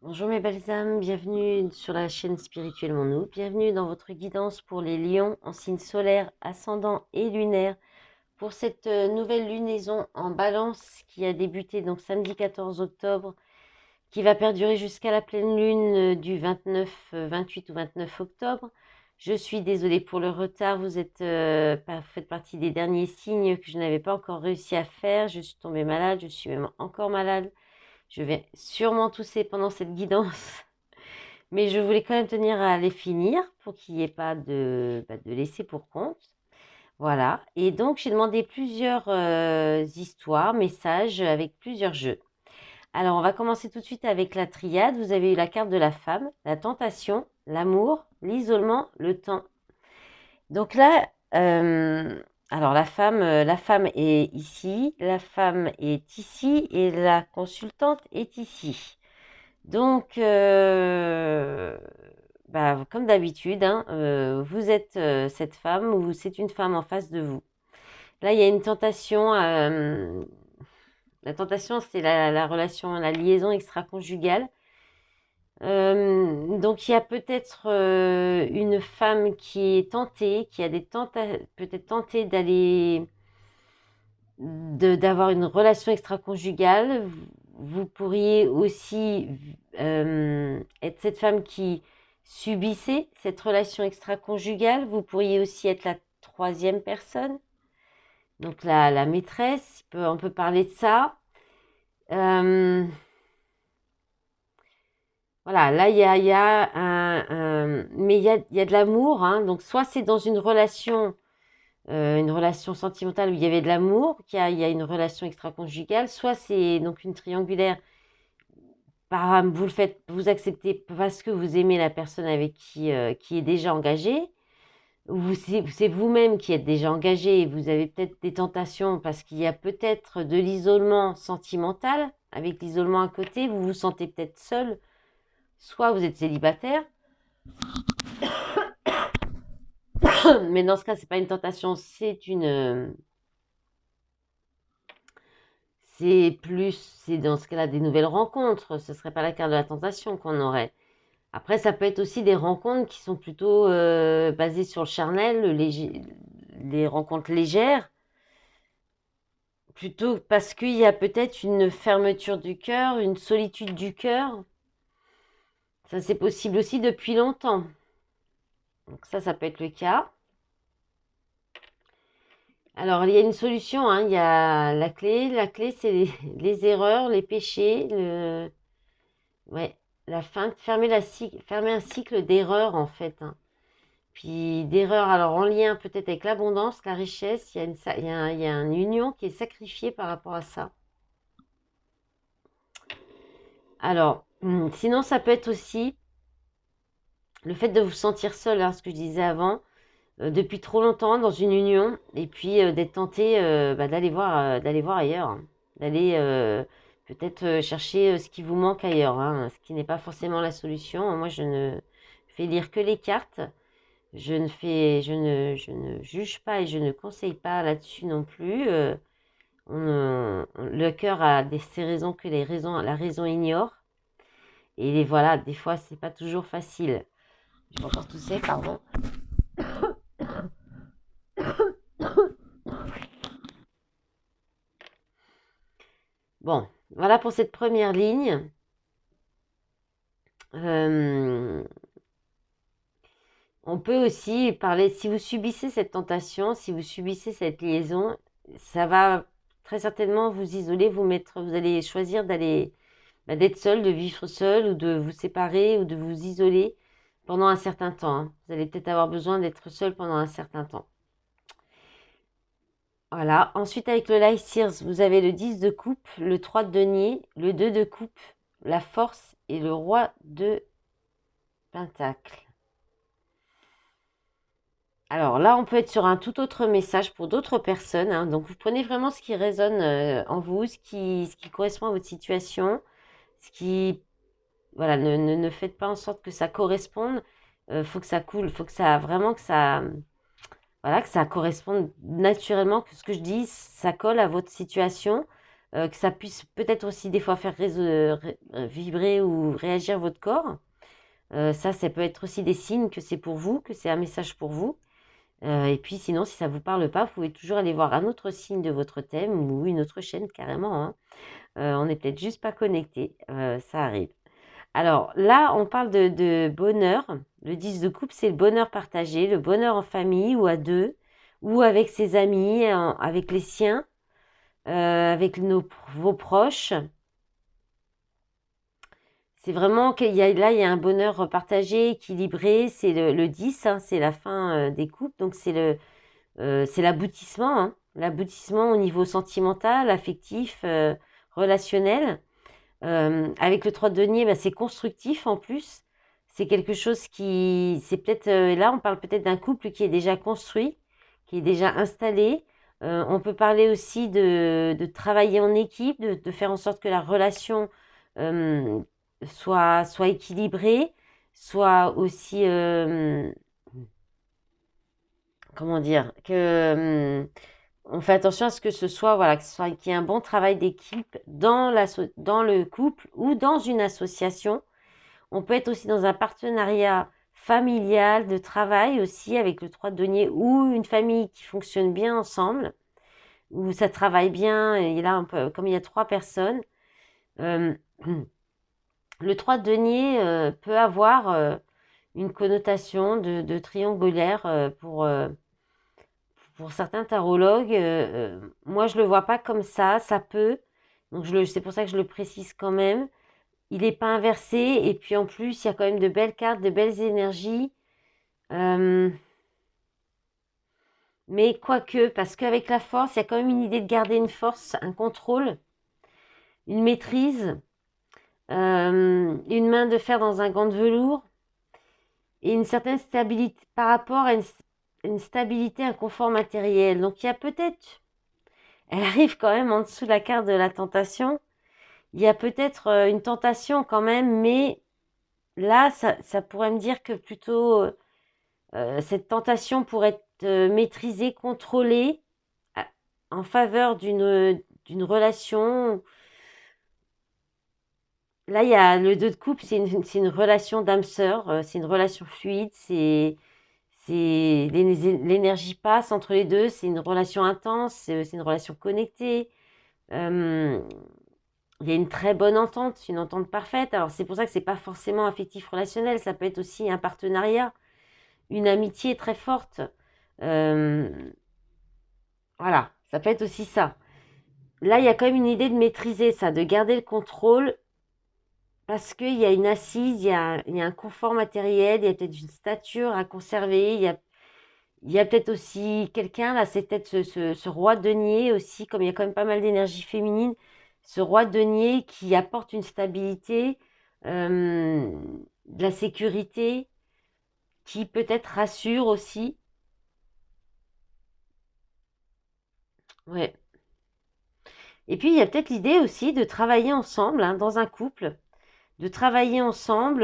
Bonjour mes belles âmes, bienvenue sur la chaîne Spirituellement Nous, bienvenue dans votre guidance pour les lions en signe solaire, ascendant et lunaire pour cette nouvelle lunaison en balance qui a débuté donc samedi 14 octobre, qui va perdurer jusqu'à la pleine lune du 29, 28 ou 29 octobre. Je suis désolée pour le retard, vous faites partie des derniers signes que je n'avais pas encore réussi à faire, je suis tombée malade, je suis même encore malade. Je vais sûrement tousser pendant cette guidance, mais je voulais quand même tenir à les finir pour qu'il n'y ait pas de laisser pour compte. Voilà. Et donc, j'ai demandé plusieurs histoires, messages avec plusieurs jeux. Alors, on va commencer tout de suite avec la triade. Vous avez eu la carte de la femme, la tentation, l'amour, l'isolement, le temps. Donc là, alors la femme est ici, la femme est ici et la consultante est ici. Donc, comme d'habitude, hein, vous êtes cette femme ou c'est une femme en face de vous. Là, il y a une tentation. La tentation, c'est la relation, la liaison extra-conjugale. Donc, il y a peut-être une femme qui est tentée, qui a peut-être tenté d'avoir une relation extra-conjugale. Vous pourriez aussi être cette femme qui subissait cette relation extra-conjugale. Vous pourriez aussi être la troisième personne, donc la maîtresse. On peut parler de ça. Euh, voilà, là, il y a mais il y a de l'amour, hein. Donc, soit c'est dans une relation sentimentale où il y avait de l'amour, il y a une relation extra-conjugale, soit c'est donc une triangulaire. Vous le faites, vous acceptez parce que vous aimez la personne avec qui est déjà engagée, ou c'est vous-même qui êtes déjà engagé et vous avez peut-être des tentations parce qu'il y a peut-être de l'isolement sentimental. Avec l'isolement à côté, vous vous sentez peut-être seul, soit vous êtes célibataire, mais dans ce cas, c'est pas une tentation, c'est dans ce cas-là des nouvelles rencontres. Ce serait pas la carte de la tentation qu'on aurait. Après, ça peut être aussi des rencontres qui sont plutôt basées sur le charnel, les rencontres légères, plutôt parce qu'il y a peut-être une fermeture du cœur, une solitude du cœur. Ça, c'est possible aussi depuis longtemps. Donc ça peut être le cas. Alors, il y a une solution, hein. Il y a la clé. La clé, c'est les erreurs, les péchés, ouais, la fin, fermer un cycle d'erreurs, en fait, hein. Puis d'erreurs, alors en lien peut-être avec l'abondance, la richesse, il y a une union qui est sacrifiée par rapport à ça. Alors, sinon, ça peut être aussi le fait de vous sentir seul, hein, ce que je disais avant, depuis trop longtemps dans une union, et puis d'être tenté d'aller voir ailleurs, hein. D'aller peut-être chercher ce qui vous manque ailleurs, hein, ce qui n'est pas forcément la solution. Moi, je ne fais lire que les cartes. Je ne juge pas et je ne conseille pas là-dessus non plus. Le cœur a ses raisons que la raison ignore. Voilà, des fois, c'est pas toujours facile. Je vais encore tousser, pardon. Bon, voilà pour cette première ligne. Euh, on peut aussi parler, si vous subissez cette tentation, si vous subissez cette liaison, ça va très certainement vous isoler, vous allez choisir d'être seul, de vivre seul ou de vous séparer ou de vous isoler pendant un certain temps, hein. Vous allez peut-être avoir besoin d'être seul pendant un certain temps. Voilà. Ensuite, avec le Life Sears, vous avez le 10 de coupe, le 3 de denier, le 2 de coupe, la force et le roi de pentacle. Alors là, on peut être sur un tout autre message pour d'autres personnes, hein. Donc, vous prenez vraiment ce qui résonne en vous, ce qui correspond à votre situation, ce qui voilà, ne faites pas en sorte que ça corresponde. Faut que ça coule, faut que ça vraiment voilà, que ça corresponde naturellement, que ce que je dis, ça colle à votre situation. que ça puisse peut-être aussi des fois faire vibrer ou réagir votre corps. Ça peut être aussi des signes que c'est pour vous, que c'est un message pour vous. Et puis sinon, si ça ne vous parle pas, vous pouvez toujours aller voir un autre signe de votre thème ou une autre chaîne carrément, hein. On n'est peut-être juste pas connecté, ça arrive. Alors là, on parle de bonheur. Le 10 de coupe, c'est le bonheur partagé, le bonheur en famille ou à deux, ou avec ses amis, avec les siens, avec vos proches. C'est vraiment qu'il y a, là, il y a un bonheur partagé, équilibré. C'est le 10, hein, c'est la fin des coupes. Donc c'est l'aboutissement, hein, l'aboutissement au niveau sentimental, affectif, relationnel. Avec le 3 de denier, bah, c'est constructif en plus. C'est quelque chose qui, c'est peut-être, là on parle peut-être d'un couple qui est déjà construit, qui est déjà installé. On peut parler aussi de travailler en équipe, de faire en sorte que la relation euh, soit équilibrée, soit aussi, comment dire, que on fait attention à ce que ce soit, voilà, qu'il y ait un bon travail d'équipe dans le couple ou dans une association. On peut être aussi dans un partenariat familial, de travail aussi, avec le 3 de denier, ou une famille qui fonctionne bien ensemble, où ça travaille bien, et là, comme il y a 3 personnes, euh, le 3 de denier peut avoir une connotation de triangulaire pour certains tarologues. Moi, je le vois pas comme ça peut. Donc, c'est pour ça que je le précise quand même. Il n'est pas inversé. Et puis, en plus, il y a quand même de belles cartes, de belles énergies. Mais quoique, parce qu'avec la force, il y a quand même une idée de garder une force, un contrôle, une maîtrise, une main de fer dans un gant de velours et une certaine stabilité par rapport à une stabilité, un confort matériel. Donc, il y a peut-être, elle arrive quand même en dessous de la carte de la tentation. Il y a peut-être une tentation quand même, mais là, ça pourrait me dire que plutôt cette tentation pourrait être maîtrisée, contrôlée en faveur d'une relation. Là, il y a le 2 de coupe, c'est une relation d'âme sœur, c'est une relation fluide, l'énergie passe entre les deux, c'est une relation intense, c'est une relation connectée. Il y a une très bonne entente, une entente parfaite. Alors c'est pour ça que c'est pas forcément affectif relationnel, ça peut être aussi un partenariat, une amitié très forte. Euh, voilà, ça peut être aussi ça. Là, il y a quand même une idée de maîtriser ça, de garder le contrôle, parce qu'il y a une assise, il y a un confort matériel, il y a peut-être une stature à conserver, il y a peut-être aussi quelqu'un, là, c'est peut-être ce roi denier aussi, comme il y a quand même pas mal d'énergie féminine, ce roi denier qui apporte une stabilité, de la sécurité, qui peut-être rassure aussi. Ouais. Et puis, il y a peut-être l'idée aussi de travailler ensemble, hein, dans un couple, de travailler ensemble,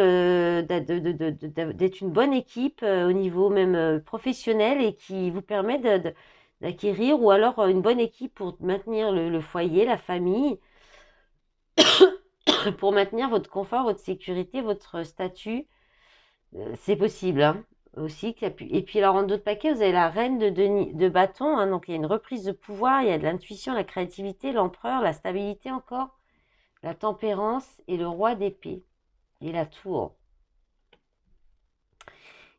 d'être une bonne équipe au niveau même professionnel et qui vous permet d'acquérir, ou alors une bonne équipe pour maintenir le foyer, la famille, pour maintenir votre confort, votre sécurité, votre statut. C'est possible, hein, aussi. Et puis alors en d'autres paquets, vous avez la reine de bâton, hein, donc il y a une reprise de pouvoir, il y a de l'intuition, la créativité, l'empereur, la stabilité encore, la tempérance et le roi d'épée et la tour.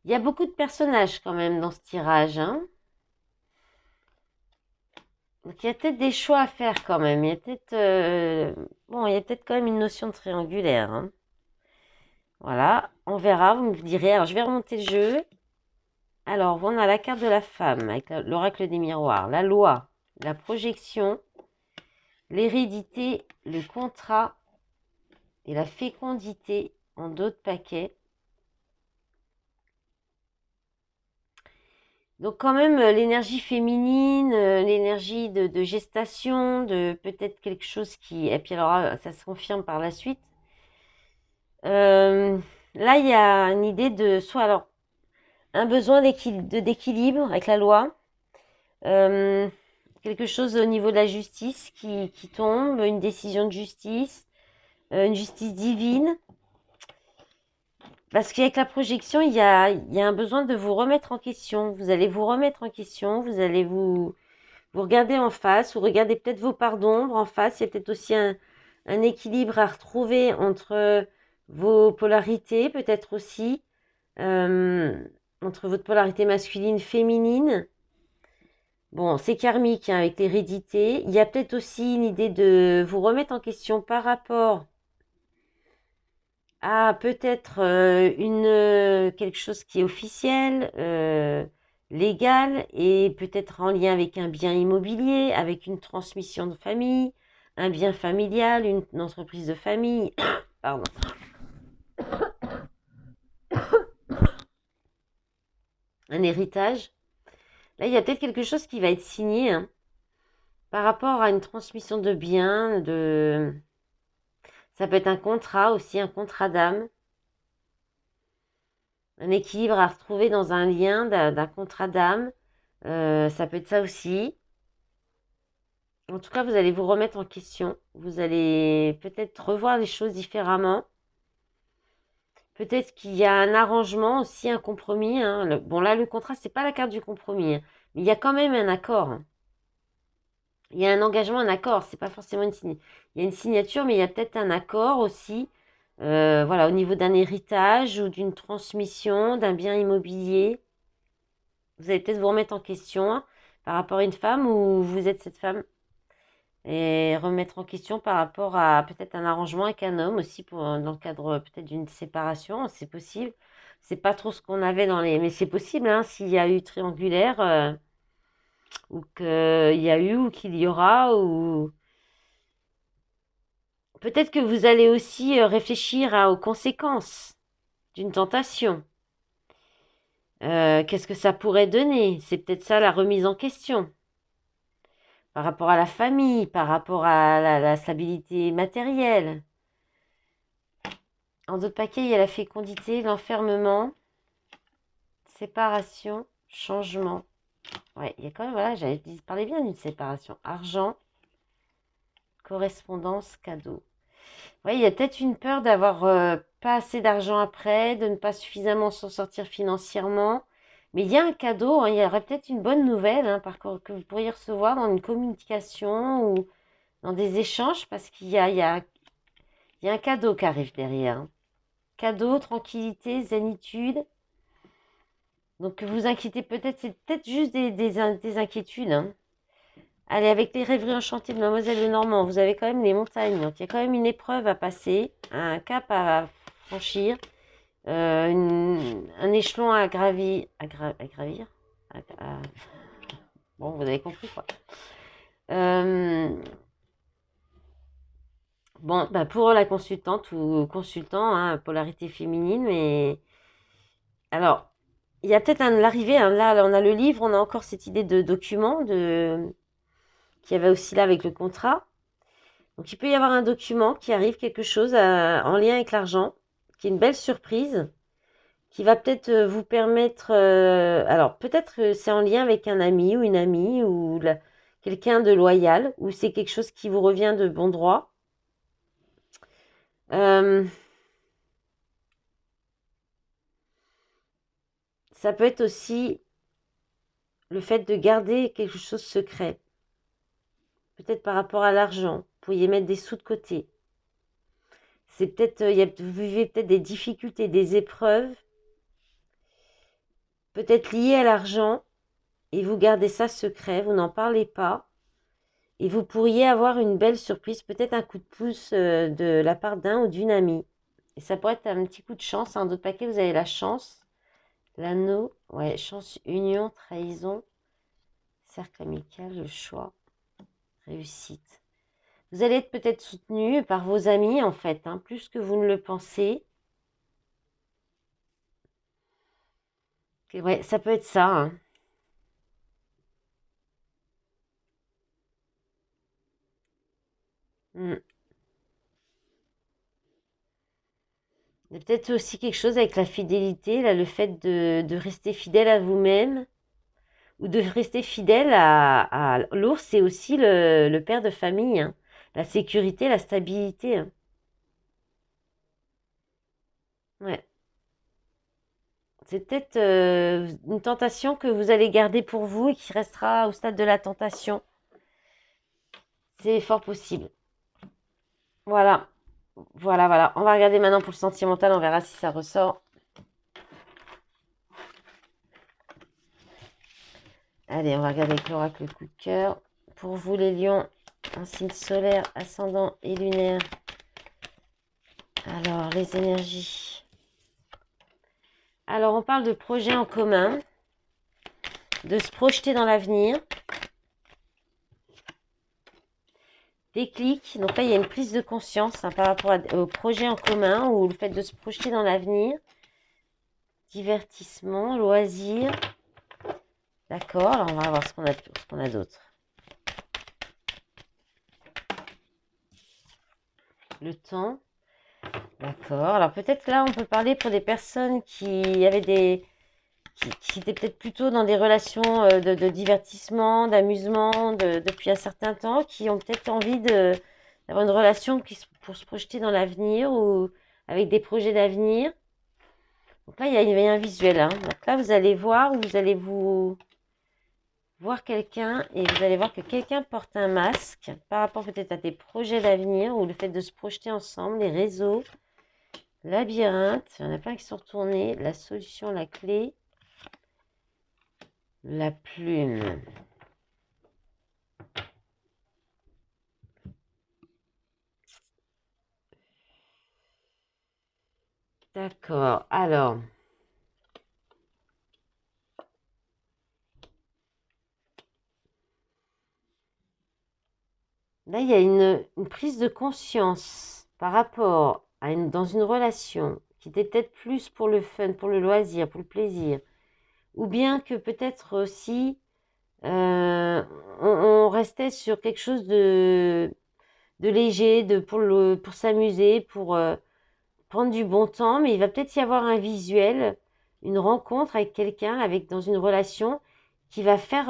Il y a beaucoup de personnages quand même dans ce tirage, hein. Donc il y a peut-être des choix à faire quand même. Il y a peut-être bon, il y a peut-être quand même une notion de triangulaire, hein. Voilà, on verra, vous me direz. Alors je vais remonter le jeu. Alors, on a la carte de la femme avec l'oracle des miroirs, la loi, la projection, l'hérédité, le contrat et la fécondité en d'autres paquets. Donc quand même l'énergie féminine, l'énergie de gestation, de peut-être quelque chose qui... Et puis alors ça se confirme par la suite. Là, il y a une idée de soit alors un besoin d'équilibre avec la loi, quelque chose au niveau de la justice qui tombe, une décision de justice, une justice divine. Parce qu'avec la projection, il y a un besoin de vous remettre en question. Vous allez vous remettre en question, vous allez vous regarder en face, vous regardez peut-être vos parts d'ombre en face. Il y a peut-être aussi un équilibre à retrouver entre vos polarités, peut-être aussi entre votre polarité masculine, féminine. Bon, c'est karmique hein, avec l'hérédité. Il y a peut-être aussi une idée de vous remettre en question par rapport à peut-être quelque chose qui est officiel, légal et peut-être en lien avec un bien immobilier, avec une transmission de famille, un bien familial, une entreprise de famille, pardon. Un héritage. Là, il y a peut-être quelque chose qui va être signé hein, par rapport à une transmission de biens, ça peut être un contrat aussi, un contrat d'âme. Un équilibre à retrouver dans un lien d'un contrat d'âme. Ça peut être ça aussi. En tout cas, vous allez vous remettre en question. Vous allez peut-être revoir les choses différemment. Peut-être qu'il y a un arrangement aussi, un compromis. Hein. Bon, là, le contrat, c'est pas la carte du compromis. Hein. Mais il y a quand même un accord. Hein. Il y a un engagement, un accord. C'est pas forcément une signature. Il y a une signature, mais il y a peut-être un accord aussi. Voilà, au niveau d'un héritage ou d'une transmission, d'un bien immobilier. Vous allez peut-être vous remettre en question hein, par rapport à une femme ou vous êtes cette femme. Et remettre en question par rapport à peut-être un arrangement avec un homme aussi dans le cadre peut-être d'une séparation, c'est possible. C'est pas trop ce qu'on avait dans les... Mais c'est possible, hein, s'il y a eu triangulaire, ou qu'il y a eu, ou qu'il y aura, ou... Peut-être que vous allez aussi réfléchir aux conséquences d'une tentation. Qu'est-ce que ça pourrait donner? C'est peut-être ça la remise en question. Par rapport à la famille, par rapport à la stabilité matérielle. En d'autres paquets, il y a la fécondité, l'enfermement, séparation, changement. Ouais, il y a quand même, voilà, j'avais parlé bien d'une séparation. Argent, correspondance, cadeau. Ouais, il y a peut-être une peur d'avoir pas assez d'argent après, de ne pas suffisamment s'en sortir financièrement. Mais il y a un cadeau, hein, il y aurait peut-être une bonne nouvelle hein, que vous pourriez recevoir dans une communication ou dans des échanges parce qu'il y a un cadeau qui arrive derrière. Hein. Cadeau, tranquillité, zénitude. Donc vous inquiétez peut-être, c'est peut-être juste des inquiétudes. Hein. Allez, avec les rêveries enchantées de Mademoiselle Lenormand, vous avez quand même les montagnes. Donc il y a quand même une épreuve à passer, un cap à franchir, un échelon à gravir. À gravir Bon, vous avez compris quoi. Bon, bah pour la consultante ou consultant, hein, polarité féminine, mais alors, il y a peut-être l'arrivée, hein, là, on a le livre, on a encore cette idée de document qu'il y avait aussi là avec le contrat. Donc, il peut y avoir un document qui arrive, quelque chose en lien avec l'argent, qui est une belle surprise, qui va peut-être vous permettre... alors, peut-être que c'est en lien avec un ami ou une amie ou quelqu'un de loyal, ou c'est quelque chose qui vous revient de bon droit. Ça peut être aussi le fait de garder quelque chose secret. Peut-être par rapport à l'argent. Vous pourriez mettre des sous de côté. C'est peut-être, vous vivez peut-être des difficultés, des épreuves, peut-être liées à l'argent, et vous gardez ça secret, vous n'en parlez pas. Et vous pourriez avoir une belle surprise, peut-être un coup de pouce de la part d'un ou d'une amie. Et ça pourrait être un petit coup de chance. Hein. D'autres paquets, vous avez la chance, l'anneau, ouais, chance, union, trahison, cercle amical, le choix, réussite. Vous allez être peut-être soutenu par vos amis, en fait, hein, plus que vous ne le pensez. Ouais, ça peut être ça. Hein. Mm. Il y a peut-être aussi quelque chose avec la fidélité, là, le fait de rester fidèle à vous-même, ou de rester fidèle à l'ours, c'est aussi le père de famille, hein. La sécurité, la stabilité, hein. Ouais. C'est peut-être une tentation que vous allez garder pour vous et qui restera au stade de la tentation. C'est fort possible. Voilà. Voilà, voilà. On va regarder maintenant pour le sentimental. On verra si ça ressort. Allez, on va regarder avec l'oracle coup de cœur. Pour vous, les lions, en signe solaire, ascendant et lunaire. Alors, les énergies. Alors, on parle de projets en commun, de se projeter dans l'avenir. Déclic. Donc là, il y a une prise de conscience hein, par rapport au projet en commun ou le fait de se projeter dans l'avenir. Divertissement, loisirs. D'accord, alors on va voir ce qu'on a d'autre. Le temps. D'accord, alors peut-être là, on peut parler pour des personnes qui avaient qui étaient peut-être plutôt dans des relations de divertissement, d'amusement depuis un certain temps, qui ont peut-être envie d'avoir une relation pour se projeter dans l'avenir ou avec des projets d'avenir. Donc là, il y a un visuel. Hein. Donc là, vous allez voir ou vous allez vous voir quelqu'un et vous allez voir que quelqu'un porte un masque par rapport peut-être à des projets d'avenir ou le fait de se projeter ensemble, les réseaux, labyrinthe, il y en a plein qui sont retournés, la solution, la clé, la plume. D'accord, alors... Là, il y a une prise de conscience par rapport à dans une relation qui était peut-être plus pour le fun, pour le loisir, pour le plaisir, ou bien que peut-être aussi on restait sur quelque chose de léger, pour s'amuser, pour prendre du bon temps, mais il va peut-être y avoir un visuel, une rencontre avec quelqu'un, dans une relation qui va faire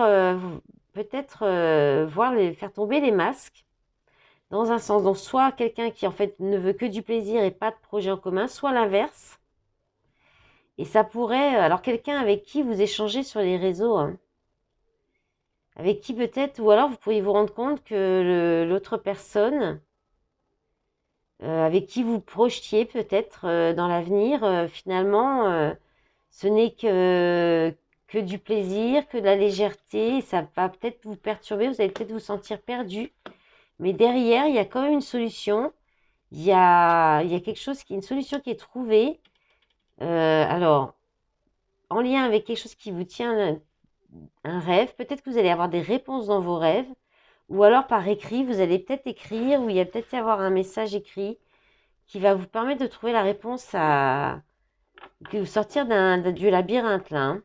peut-être faire tomber les masques dans un sens. Donc, soit quelqu'un qui, en fait, ne veut que du plaisir et pas de projet en commun, soit l'inverse. Et ça pourrait... Alors, quelqu'un avec qui vous échangez sur les réseaux, hein, avec qui peut-être... Ou alors, vous pourriez vous rendre compte que l'autre personne, avec qui vous projetiez peut-être dans l'avenir, finalement, ce n'est que du plaisir, que de la légèreté. Et ça va peut-être vous perturber, vous allez peut-être vous sentir perdu. Mais derrière, il y a quand même une solution. Il y a quelque chose une solution qui est trouvée. Alors, en lien avec quelque chose qui vous tient un rêve, peut-être que vous allez avoir des réponses dans vos rêves, ou alors par écrit, vous allez peut-être écrire, ou il y a peut-être y avoir un message écrit qui va vous permettre de trouver la réponse que vous sortir du labyrinthe là. Hein.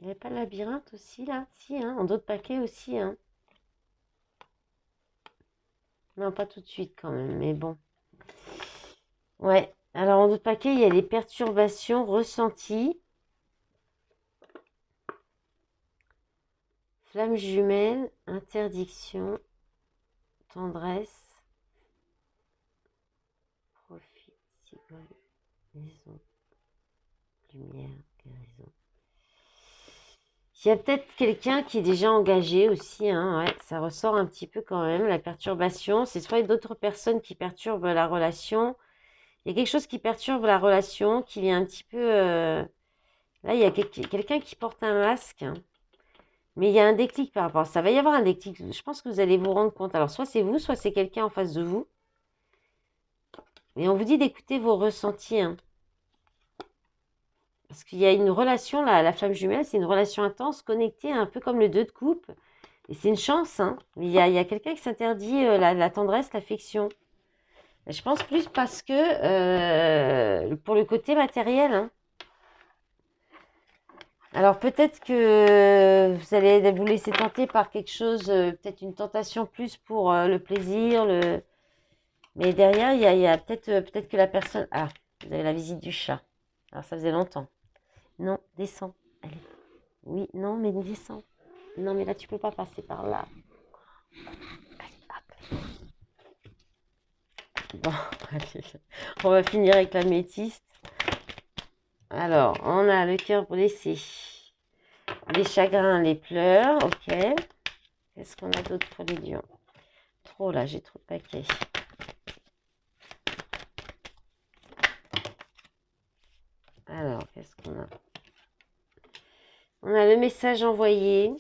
Il n'y avait pas de labyrinthe aussi là? Si, hein, en d'autres paquets aussi. Hein. Non, pas tout de suite quand même, mais bon. Ouais, alors en d'autres paquets, il y a les perturbations ressenties. Flamme jumelle, interdiction, tendresse, profit, maison, lumière, guérison. Il y a peut-être quelqu'un qui est déjà engagé aussi, hein, ouais, ça ressort un petit peu quand même, la perturbation. C'est soit d'autres personnes qui perturbent la relation. Il y a quelque chose qui perturbe la relation, qui vient un petit peu... Là, il y a quelqu'un qui porte un masque, hein. Mais il y a un déclic par rapport à ça. Il va y avoir un déclic. Je pense que vous allez vous rendre compte. Alors, soit c'est vous, soit c'est quelqu'un en face de vous. Et on vous dit d'écouter vos ressentis, hein. Parce qu'il y a une relation, la flamme jumelle, c'est une relation intense, connectée, un peu comme le 2 de coupe. Et c'est une chance, hein. Mais il y a quelqu'un qui s'interdit la tendresse, l'affection. Je pense plus parce que pour le côté matériel, hein. Alors peut-être que vous allez vous laisser tenter par quelque chose, peut-être une tentation plus pour le plaisir, mais derrière, il y a peut-être que la personne... Ah, vous avez la visite du chat. Alors ça faisait longtemps. Non, descends. Allez. Oui, non, mais descends. Non, mais là, tu peux pas passer par là. Allez, hop. Bon, allez. On va finir avec l'améthyste. Alors, on a le cœur blessé. Les chagrins, les pleurs. Ok. Qu'est-ce qu'on a d'autre pour les lions? Trop, là, j'ai trop de paquets. Alors, qu'est-ce qu'on a? On a le message envoyé.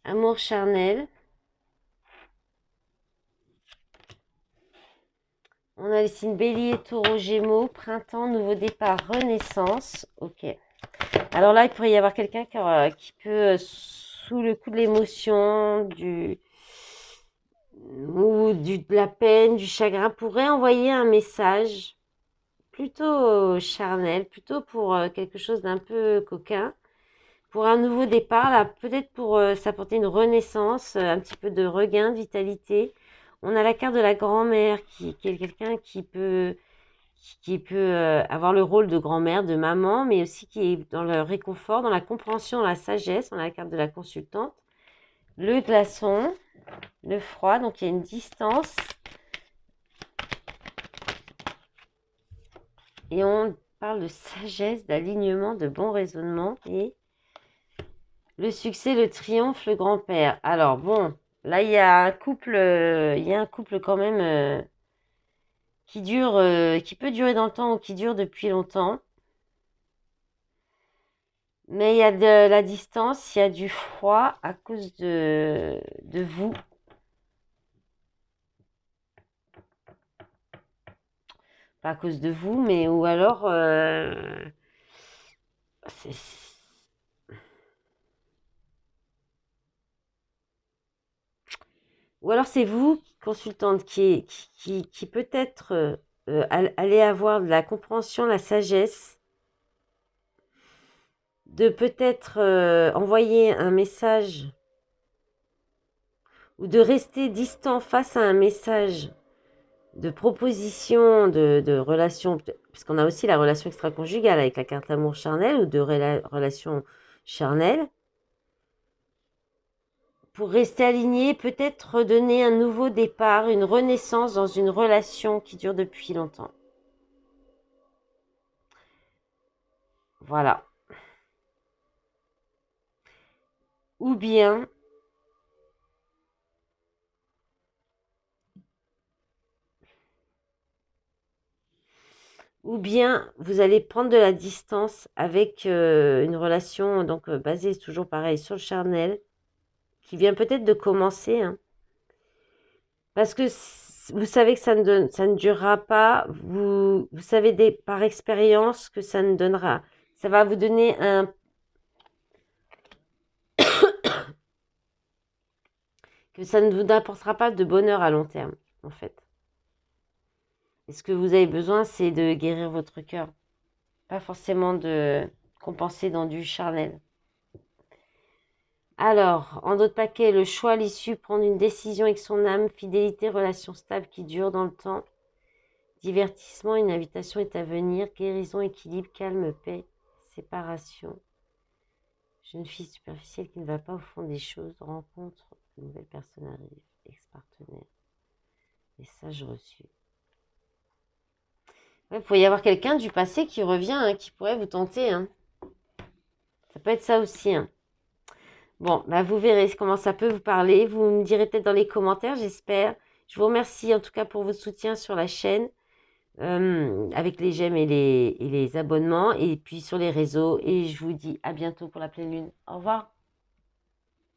Amour charnel. On a les signes bélier, taureau, gémeaux, printemps, nouveau départ, renaissance. Ok. Alors là, il pourrait y avoir quelqu'un qui peut, sous le coup de l'émotion, de la peine, du chagrin, pourrait envoyer un message plutôt charnel, plutôt pour quelque chose d'un peu coquin, pour un nouveau départ, là, peut-être pour s'apporter une renaissance, un petit peu de regain de vitalité. On a la carte de la grand-mère qui est quelqu'un qui peut avoir le rôle de grand-mère, de maman, mais aussi qui est dans le réconfort, dans la compréhension, dans la sagesse. On a la carte de la consultante. Le glaçon, le froid, donc il y a une distance. Et on parle de sagesse, d'alignement, de bon raisonnement. Et le succès, le triomphe, le grand-père. Alors bon, là il y a un couple quand même qui dure, qui peut durer dans le temps ou qui dure depuis longtemps. Mais il y a de la distance, il y a du froid à cause de vous. Pas à cause de vous, mais ou alors c'est vous, consultante, qui peut-être allez avoir de la compréhension, la sagesse, de peut-être envoyer un message ou de rester distant face à un message de proposition de relation, puisqu'on a aussi la relation extra-conjugale avec la carte amour charnel ou de relation charnelle, pour rester aligné, peut-être redonner un nouveau départ, une renaissance dans une relation qui dure depuis longtemps. Voilà. Ou bien vous allez prendre de la distance avec une relation donc basée toujours pareil sur le charnel, qui vient peut-être de commencer, hein. Parce que vous savez que ça ne durera pas. Vous savez par expérience que ça ne donnera. Ça va vous donner que ça ne vous apportera pas de bonheur à long terme, en fait. Et ce que vous avez besoin, c'est de guérir votre cœur. Pas forcément de compenser dans du charnel. Alors, en d'autres paquets, le choix, l'issue, prendre une décision avec son âme, fidélité, relation stable qui dure dans le temps, divertissement, une invitation est à venir, guérison, équilibre, calme, paix, séparation. Jeune fille superficielle qui ne va pas au fond des choses, rencontre, une nouvelle personne arrive, ex-partenaire, message reçu. Ouais, il pourrait y avoir quelqu'un du passé qui revient, hein, qui pourrait vous tenter, hein. Ça peut être ça aussi, hein. Bon, bah vous verrez comment ça peut vous parler. Vous me direz peut-être dans les commentaires, j'espère. Je vous remercie en tout cas pour votre soutien sur la chaîne, avec les j'aime et les abonnements, et puis sur les réseaux. Et je vous dis à bientôt pour la pleine lune. Au revoir.